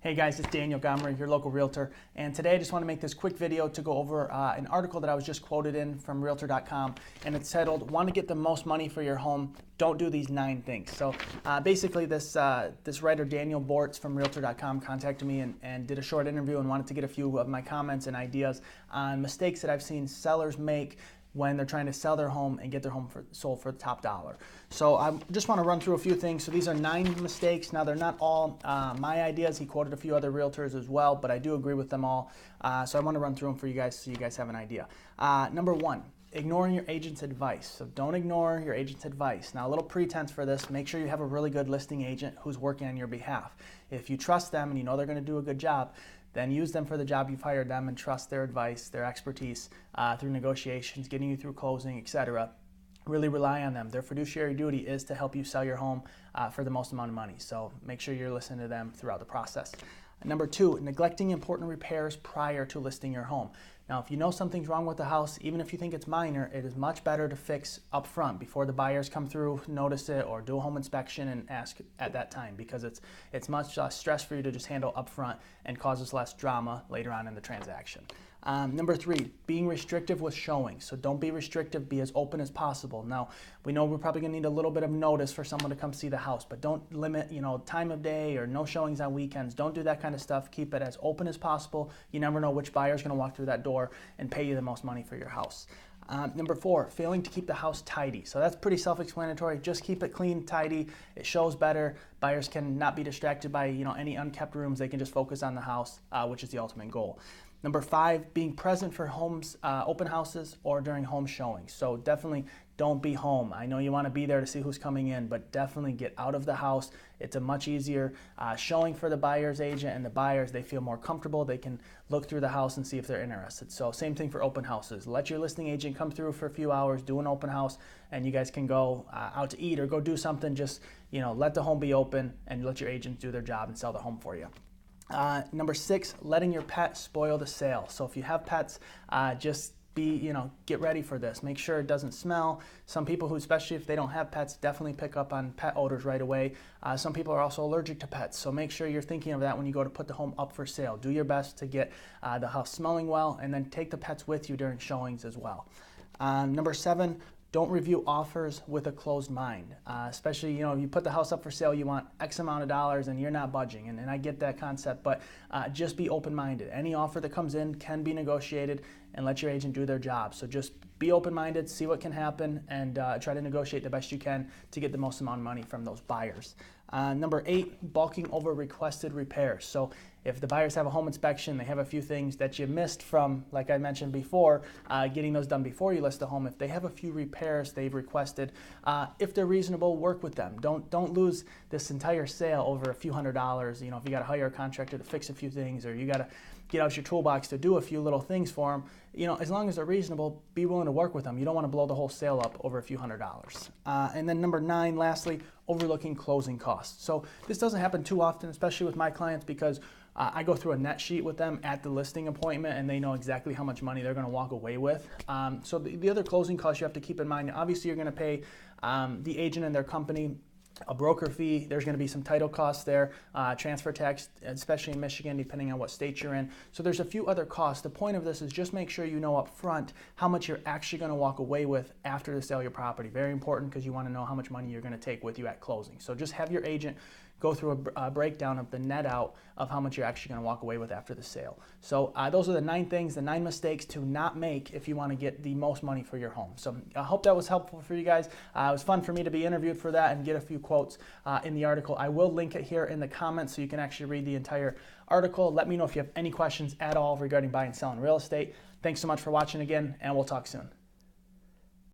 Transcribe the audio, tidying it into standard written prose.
Hey guys, it's Daniel Gyomory, your local realtor, and today I just want to make this quick video to go over an article that I was just quoted in from Realtor.com, and it's titled, "Want to get the most money for your home? Don't do these 9 things." So basically this writer, Daniel Bortz from Realtor.com, contacted me and did a short interview and wanted to get a few of my comments and ideas on mistakes that I've seen sellers make when they're trying to sell their home and get their home sold for the top dollar. So I just want to run through a few things. So these are 9 mistakes. Now they're not all my ideas. He quoted a few other realtors as well, but I do agree with them all. So I want to run through them for you guys so you guys have an idea. Number 1, ignoring your agent's advice. So don't ignore your agent's advice. Now a little pretense for this, make sure you have a really good listing agent who's working on your behalf. If you trust them and you know they're going to do a good job, then use them for the job you've hired them and trust their advice, their expertise through negotiations, getting you through closing, etc. Really rely on them. Their fiduciary duty is to help you sell your home for the most amount of money. So make sure you're listening to them throughout the process. Number 2, neglecting important repairs prior to listing your home. Now, if you know something's wrong with the house, even if you think it's minor, it is much better to fix up front before the buyers come through, notice it, or do a home inspection and ask at that time, because it's much less stress for you to just handle up front and causes less drama later on in the transaction. Number 3, being restrictive with showing. So don't be restrictive, be as open as possible. Now, we know we're probably gonna need a little bit of notice for someone to come see the house, but don't limit, time of day or no showings on weekends. Don't do that kind of stuff. Keep it as open as possible. You never know which buyer's gonna walk through that door and pay you the most money for your house. Number 4, failing to keep the house tidy. So that's pretty self-explanatory. Just keep it clean, tidy. It shows better. Buyers can not be distracted by any unkept rooms. They can just focus on the house, which is the ultimate goal. Number 5, being present for homes, open houses or during home showings. So definitely don't be home. I know you want to be there to see who's coming in, but definitely get out of the house. It's a much easier showing for the buyer's agent, and the buyers, they feel more comfortable. They can look through the house and see if they're interested. So same thing for open houses. Let your listing agent come through for a few hours, do an open house, and you guys can go out to eat or go do something. Just let the home be open and let your agents do their job and sell the home for you. Number 6, letting your pet spoil the sale. So if you have pets, just get ready for this. Make sure it doesn't smell. Some people who, especially if they don't have pets, definitely pick up on pet odors right away. Some people are also allergic to pets, so make sure you're thinking of that when you go to put the home up for sale. Do your best to get the house smelling well, and then take the pets with you during showings as well. Number 7, don't review offers with a closed mind. Especially, you put the house up for sale, you want X amount of dollars and you're not budging. And I get that concept, but just be open-minded. Any offer that comes in can be negotiated, and let your agent do their job. So just be open-minded, see what can happen, and try to negotiate the best you can to get the most amount of money from those buyers. Number 8, bulking over requested repairs. So if the buyers have a home inspection, they have a few things that you missed from, like I mentioned before, getting those done before you list the home. If they have a few repairs they've requested, if they're reasonable, work with them. Don't lose this entire sale over a few $100s. If you got to hire a contractor to fix a few things, or you got to get out your toolbox to do a few little things for them, as long as they're reasonable, be willing to work with them. You don't want to blow the whole sale up over a few $100s. And then number 9, lastly, overlooking closing costs. So this doesn't happen too often, especially with my clients, because I go through a net sheet with them at the listing appointment, and they know exactly how much money they're going to walk away with. So the other closing costs you have to keep in mind, obviously you're going to pay the agent and their company a broker fee. There's going to be some title costs there, transfer tax, especially in Michigan, depending on what state you're in. So there's a few other costs. The point of this is just make sure you know up front how much you're actually going to walk away with after the sale of your property. Very important, because you want to know how much money you're going to take with you at closing. So just have your agent go through a breakdown of the net out of how much you're actually going to walk away with after the sale. So those are the 9 things, the 9 mistakes to not make if you want to get the most money for your home. So I hope that was helpful for you guys. It was fun for me to be interviewed for that and get a few quotes in the article. I will link it here in the comments so you can actually read the entire article. Let me know if you have any questions at all regarding buying and selling real estate. Thanks so much for watching again, and we'll talk soon.